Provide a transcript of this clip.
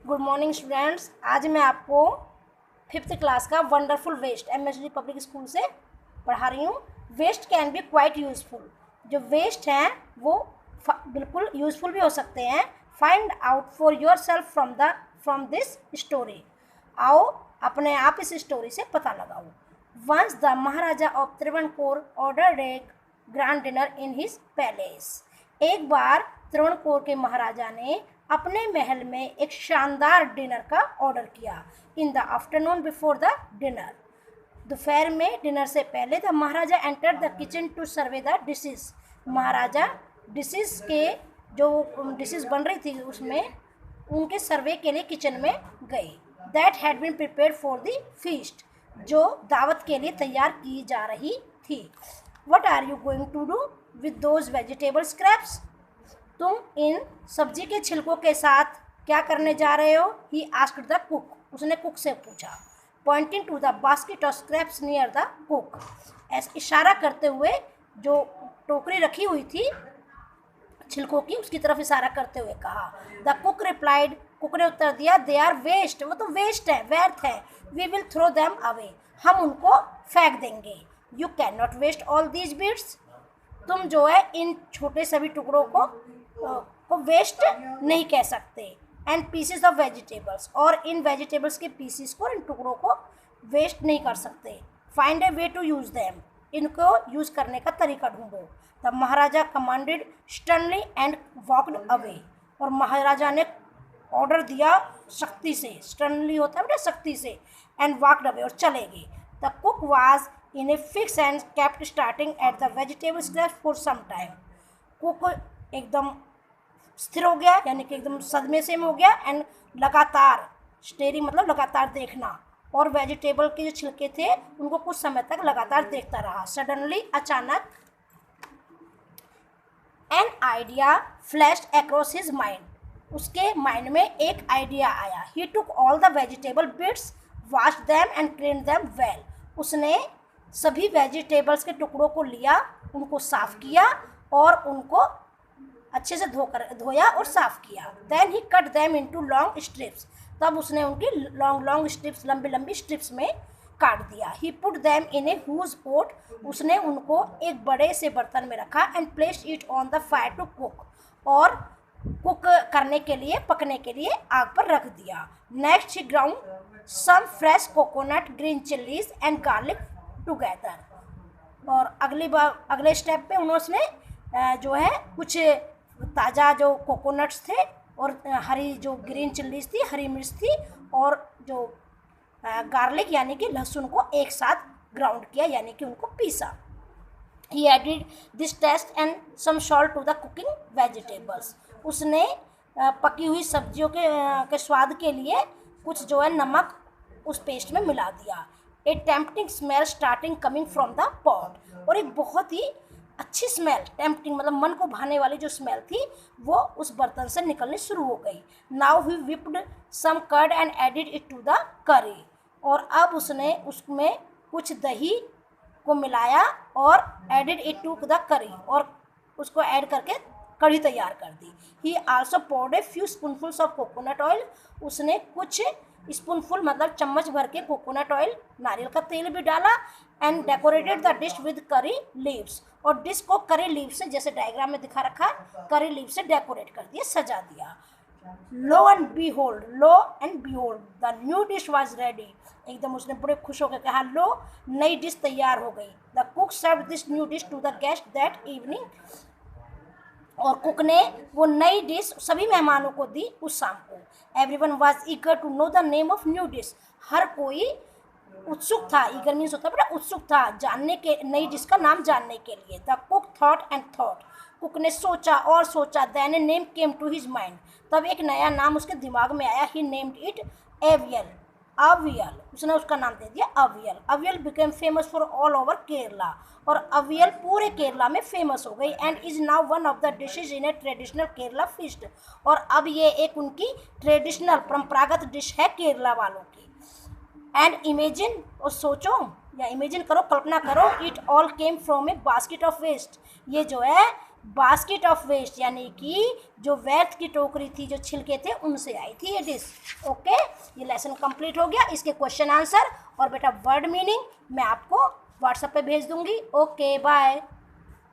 Good morning students. आज मैं आपको 5th क्लास का wonderful waste MSD public school से पढ़ा रही हूँ। Waste can be quite useful. जो वेस्ट हैं वो बिल्कुल यूजफुल भी हो सकते हैं। Find out for your self from this story. आओ अपने आप इस स्टोरी से पता लगाओ। Once the maharaja of Travancore ordered a grand dinner in his palace. एक बार त्रिवणकोर के महाराजा ने अपने महल में एक शानदार डिनर का ऑर्डर किया। In the afternoon before the dinner, दोपहर में डिनर से पहले the maharaja enter the kitchen to survey the dishes. Maharaja dishes के जो डिशेस बन रही थी उसमें उनके सर्वे के लिए किचन में गए। That had been prepared for the feast, जो दावत के लिए तैयार की जा रही थी। What are you going to do with those vegetable scraps? तुम इन सब्जी के छिलकों के साथ क्या करने जा रहे हो? ही आस्क्ड द कुक, उसने कुक से पूछा। Pointing to the basket of scraps near the cook, ऐसा इशारा करते हुए जो टोकरी रखी हुई थी छिलकों की उसकी तरफ इशारा करते हुए कहा। द कुक रिप्लाइड, कुक ने उत्तर दिया, दे आर वेस्ट, वो तो वेस्ट है, व्यर्थ है। We will throw them away, हम उनको फेंक देंगे। You can not waste all these bits, तुम जो है इन छोटे सभी टुकड़ों को वेस्ट नहीं कह सकते। एंड पीसेस ऑफ वेजिटेबल्स, और इन वेजिटेबल्स के पीसेस को, इन टुकड़ों को वेस्ट नहीं कर सकते। Find a way to use them, इनको यूज़ करने का तरीका ढूंढो। The maharaja commanded sternly and walked away, और महाराजा ने ऑर्डर दिया सख्ती से, स्टर्नली होता है बेटा सख्ती से, एंड वॉकड अवे, और चले गए। The cook was in a fix and kept starting at the vegetable scraps for some time. Cook एकदम स्थिर हो गया, यानी कि एकदम सदमे से हो गया। एंड लगातार, स्टेरिंग मतलब लगातार देखना, और वेजिटेबल के जो छिलके थे उनको कुछ समय तक लगातार देखता रहा। सडनली, अचानक, an idea flashed across his mind, उसके माइंड में एक आइडिया आया। He took all the vegetable bits, washed them and cleaned them well, उसने सभी वेजिटेबल्स के टुकड़ों को लिया, उनको साफ किया और उनको अच्छे से धोया और साफ किया। Then he cut them into long strips, तब उसने उनकी लॉन्ग स्ट्रिप्स, लंबी स्ट्रिप्स में काट दिया। He put them in a huge pot, उसने उनको एक बड़े से बर्तन में रखा। And placed it on the fire to cook, और कुक करने के लिए, पकने के लिए आग पर रख दिया। Next he ground some fresh coconut, green chillies and garlic together, और अगले स्टेप पे उन्होंने जो है कुछ ताज़ा जो कोकोनट्स थे और हरी जो ग्रीन चिल्लीज थी, हरी मिर्च थी, और जो गार्लिक यानी कि लहसुन को एक साथ ग्राउंड किया, यानी कि उनको पीसा। He added this taste and some salt to the cooking vegetables, उसने पकी हुई सब्जियों के स्वाद के लिए कुछ जो है नमक उस पेस्ट में मिला दिया। A tempting smell starting coming from the pot, और एक बहुत ही अच्छी स्मेल, टेम्पटिंग मतलब मन को भाने वाली जो स्मेल थी वो उस बर्तन से निकलनी शुरू हो गई। Now he whipped some curd and added it to the curry, और अब उसने उसमें कुछ दही को मिलाया और added it to the curry, और उसको ऐड करके कढ़ी तैयार कर दी। He also poured a few spoonfuls of coconut oil, उसने कुछ स्पूनफुल मतलब चम्मच भर के कोकोनट ऑयल, नारियल का तेल भी डाला। And decorated the dish with curry leaves, और डिश को करी लीव से, जैसे डायग्राम में दिखा रखा है, करी लीव से डेकोरेट कर दिया, सजा दिया। Lo and behold, the new dish was ready, एकदम उसने बड़े खुश होकर कहा, लो नई डिश तैयार हो गई। The cook serve this new dish to the guest that evening, और कुक ने वो नई डिश सभी मेहमानों को दी उस शाम को। Everyone was eager to know the name of new dish, हर कोई उत्सुक था, ईगर मीन्स होता है बेटा उत्सुक था, जानने के, नई डिश का नाम जानने के लिए। The cook thought and thought, cook ने सोचा और सोचा। Then a name came to his mind, तब एक नया नाम उसके दिमाग में आया। He named it aviyal, aviyal, उसने उसका नाम दे दिया aviyal. Aviyal became famous for all over Kerala, और अवियल पूरे केरला में फेमस हो गई। And is now one of the dishes in a traditional Kerala feast, और अब ये एक उनकी ट्रेडिशनल परंपरागत डिश है केरला वालों की। एंड इमेजिन, और सोचो या इमेजिन करो, कल्पना करो, it all came from a basket of waste, ये जो है बास्केट ऑफ वेस्ट, यानी कि जो व्यर्थ की टोकरी थी, जो छिलके थे, उनसे आई थी ये डिश। ओके, ये लेसन कंप्लीट हो गया। इसके क्वेश्चन आंसर और बेटा वर्ड मीनिंग मैं आपको व्हाट्सएप पे भेज दूंगी। Okay, bye.